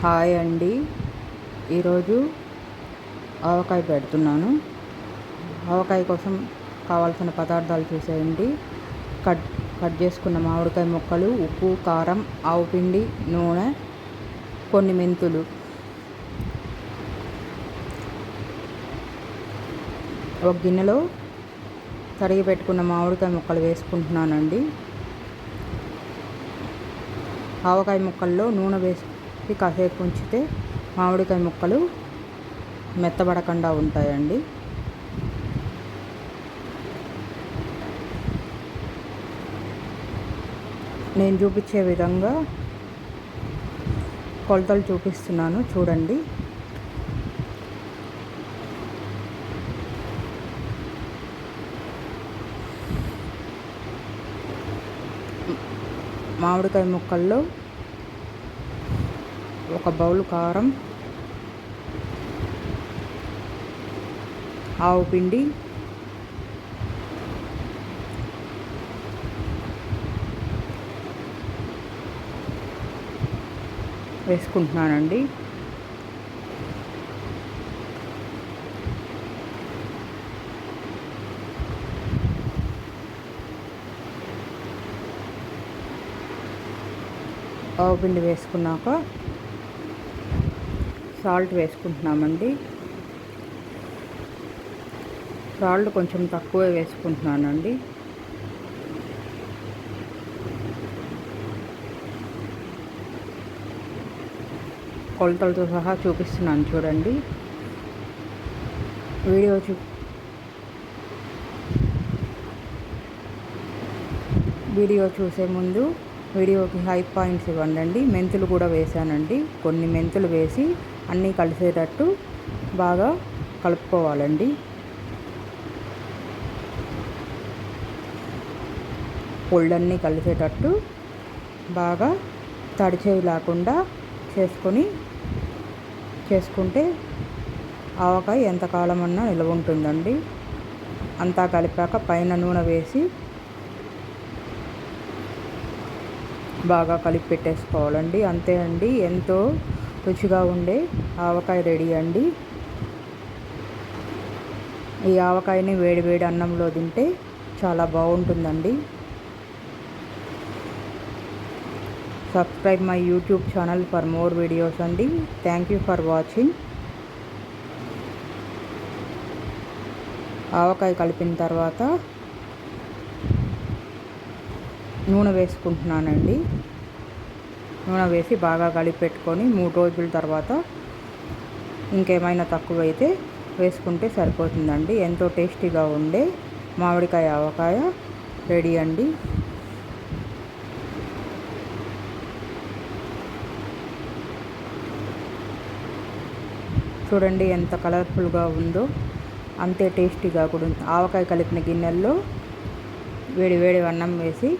Hi అండి. ఈరోజు ఆవకాయ పెడుతున్నాను. ఆవకాయ కోసం కావాల్సిన పదార్థాలు చూసేయండి. కట్ కట్ చేసుకున్న మామిడికాయ ముక్కలు, ఉప్పు, కారం, ఆవు పిండి, నూనె, కొన్ని మెంతులు. ఒక గిన్నెలో తరిగి పెట్టుకున్న మామిడికాయ ముక్కలు వేసుకుంటున్నానండి. ఆవకాయ ముక్కల్లో నూనె వేసి కాసేపు ఉంచితే మామిడికాయ ముక్కలు మెత్తబడకుండా ఉంటాయండి. నేను చూపించే విధంగా కొలతలు చూపిస్తున్నాను, చూడండి. మామిడికాయ ముక్కల్లో ఒక బౌల్ కారం, ఆవు పిండి, వేసుకుంటున్నానండి. ఆవు పిండి వేసుకున్నాక సాల్ట్ వేసుకుంటున్నామండి. సాల్ట్ కొంచెం తక్కువే వేసుకుంటున్నానండి. కొలతలతో సహా చూపిస్తున్నాను, చూడండి. వీడియో చూసే ముందు వీడియోకి హై పాయింట్స్ ఇవ్వండి. మెంతులు కూడా వేసానండి. కొన్ని మెంతులు వేసి అన్నీ కలిసేటట్టు బాగా కలుపుకోవాలండి. పొళ్ళన్నీ కలిసేటట్టు బాగా తడిచేవి లేకుండా చేసుకుంటే ఆవకాయ ఎంతకాలం అన్నా నిల్వ ఉంటుందండి. అంతా కలిపాక పైన నూనె వేసి బాగా కలిపి పెట్టేసుకోవాలండి. అంతే అండి, ఎంతో రుచిగా ఉండే ఆవకాయ రెడీ అండి. ఈ ఆవకాయని వేడి వేడి అన్నంలో తింటే చాలా బాగుంటుందండి. Subscribe my YouTube channel for more videos అండి. Thank you for watching. ఆవకాయ కలిపిన తర్వాత నూనె వేసుకుంటున్నానండి. నూనె వేసి బాగా కలిపి పెట్టుకొని 3 రోజుల తర్వాత ఇంకేమైనా తక్కువైతే వేసుకుంటే సరిపోతుందండి. ఎంతో టేస్టీగా ఉండే మామిడికాయ ఆవకాయ రెడీ అండి. చూడండి ఎంత కలర్ఫుల్గా ఉందో, అంతే టేస్టీగా కూడా ఉంది. ఆవకాయ కలిపిన గిన్నెల్లో వేడి వేడి అన్నం వేసి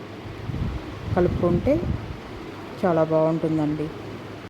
కలుపుకుంటే చాలా బాగుంటుందండి.